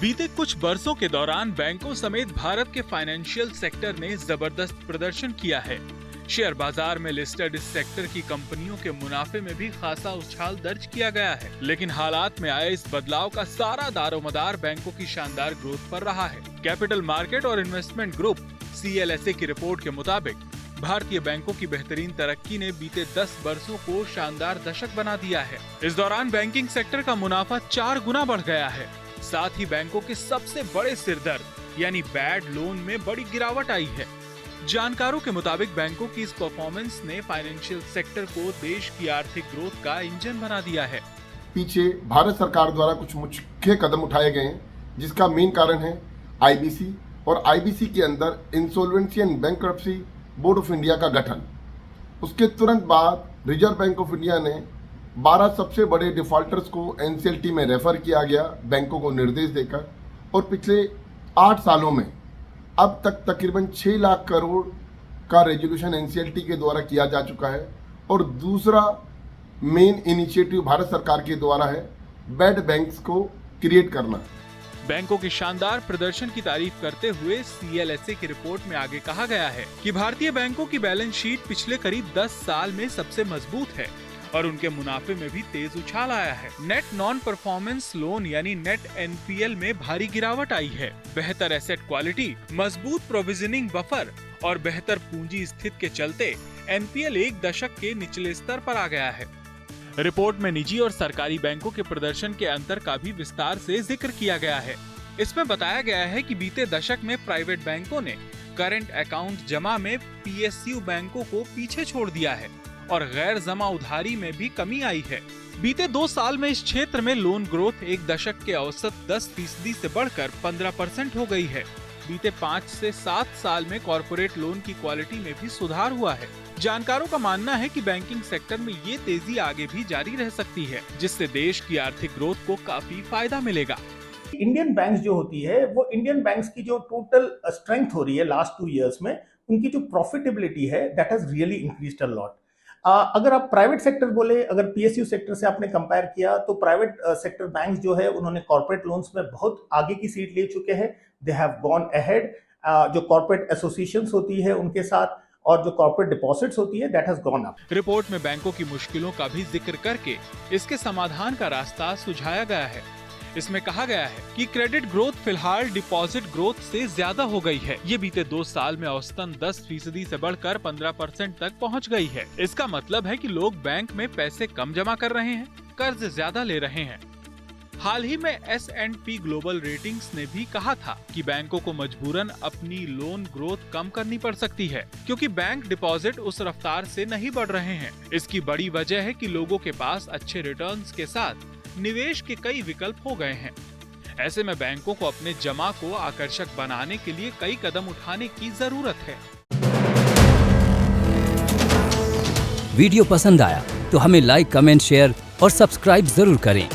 बीते कुछ बरसों के दौरान बैंकों समेत भारत के फाइनेंशियल सेक्टर ने जबरदस्त प्रदर्शन किया है। शेयर बाजार में लिस्टेड इस सेक्टर की कंपनियों के मुनाफे में भी खासा उछाल दर्ज किया गया है, लेकिन हालात में आए इस बदलाव का सारा दारोमदार बैंकों की शानदार ग्रोथ पर रहा है। कैपिटल मार्केट और इन्वेस्टमेंट ग्रुप CLSA की रिपोर्ट के मुताबिक भारतीय बैंकों की बेहतरीन तरक्की ने बीते 10 वर्षों को शानदार दशक बना दिया है। इस दौरान बैंकिंग सेक्टर का मुनाफा 4 गुना बढ़ गया है। साथ ही बैंकों के सबसे बड़े सिरदर्द यानी बैड लोन में बड़ी गिरावट आई है। जानकारों के मुताबिक बैंकों की इस परफॉर्मेंस ने फाइनेंशियल सेक्टर को देश की आर्थिक ग्रोथ का इंजन बना दिया है। पीछे भारत सरकार द्वारा कुछ मुख्य कदम उठाए गए हैं, जिसका मेन कारण है IBC और IBC के अंदर insolvency and bankruptcy board of India का गठन। उसके तुरंत बाद रिजर्व बैंक ऑफ इंडिया ने 12 सबसे बड़े डिफॉल्टर्स को NCLT में रेफर किया गया बैंकों को निर्देश देकर, और पिछले 8 सालों में अब तक तकरीबन 6 लाख करोड़ का रेजोल्यूशन NCLT के द्वारा किया जा चुका है। और दूसरा मेन इनिशिएटिव भारत सरकार के द्वारा है बैड बैंक्स को क्रिएट करना। बैंकों के शानदार प्रदर्शन की तारीफ करते हुए CLSA की रिपोर्ट में आगे कहा गया है कि भारतीय बैंकों की बैलेंस शीट पिछले करीब 10 साल में सबसे मजबूत है और उनके मुनाफे में भी तेज उछाल आया है। नेट नॉन परफॉर्मेंस लोन यानी नेट NPL में भारी गिरावट आई है। बेहतर एसेट क्वालिटी, मजबूत प्रोविजनिंग बफर और बेहतर पूंजी स्थिति के चलते NPL एक दशक के निचले स्तर पर आ गया है। रिपोर्ट में निजी और सरकारी बैंकों के प्रदर्शन के अंतर का भी विस्तार से जिक्र किया गया है। इसमें बताया गया है कि बीते दशक में प्राइवेट बैंकों ने करंट अकाउंट जमा में PSU बैंकों को पीछे छोड़ दिया है और गैर जमा उधारी में भी कमी आई है। बीते 2 साल में इस क्षेत्र में लोन ग्रोथ एक दशक के औसत 10% से बढ़कर 15% हो गई है। बीते 5 से 7 साल में कॉर्पोरेट लोन की क्वालिटी में भी सुधार हुआ है। जानकारों का मानना है कि बैंकिंग सेक्टर में ये तेजी आगे भी जारी रह सकती है, जिससे देश की आर्थिक ग्रोथ को काफी फायदा मिलेगा। इंडियन बैंक्स जो होती है वो इंडियन बैंक्स की जो टोटल स्ट्रेंथ हो रही है लास्ट 2 इयर्स में, उनकी जो प्रॉफिटेबिलिटी है that has really increased a lot. अगर आप प्राइवेट सेक्टर बोले, अगर PSU सेक्टर से आपने कंपेयर किया तो प्राइवेट सेक्टर बैंक्स जो है उन्होंने कॉर्पोरेट लोन्स में बहुत आगे की सीट ले चुके हैं। They have gone ahead. जो कॉर्पोरेट एसोसिएशंस होती है उनके साथ और जो कॉर्पोरेट डिपॉजिट्स होती है that has gone up. Report में बैंकों की मुश्किलों का भी जिक्र करके इसके समाधान का रास्ता सुझाया गया है। इसमें कहा गया है कि क्रेडिट ग्रोथ फिलहाल डिपॉजिट ग्रोथ से ज्यादा हो गई है। ये बीते 2 साल में औसतन 10% से बढ़कर 15% तक पहुंच गई है। इसका मतलब है कि लोग बैंक में पैसे कम जमा कर रहे हैं, कर्ज ज्यादा ले रहे हैं। हाल ही में S&P ग्लोबल रेटिंग्स ने भी कहा था कि बैंकों को मजबूरन अपनी लोन ग्रोथ कम करनी पड़ सकती है, क्योंकि बैंक डिपॉजिट उस रफ्तार से नहीं बढ़ रहे हैं। इसकी बड़ी वजह है कि लोगों के पास अच्छे रिटर्न्स के साथ निवेश के कई विकल्प हो गए हैं। ऐसे में बैंकों को अपने जमा को आकर्षक बनाने के लिए कई कदम उठाने की जरूरत है। वीडियो पसंद आया तो हमें लाइक, कमेंट, शेयर और सब्सक्राइब जरूर करें।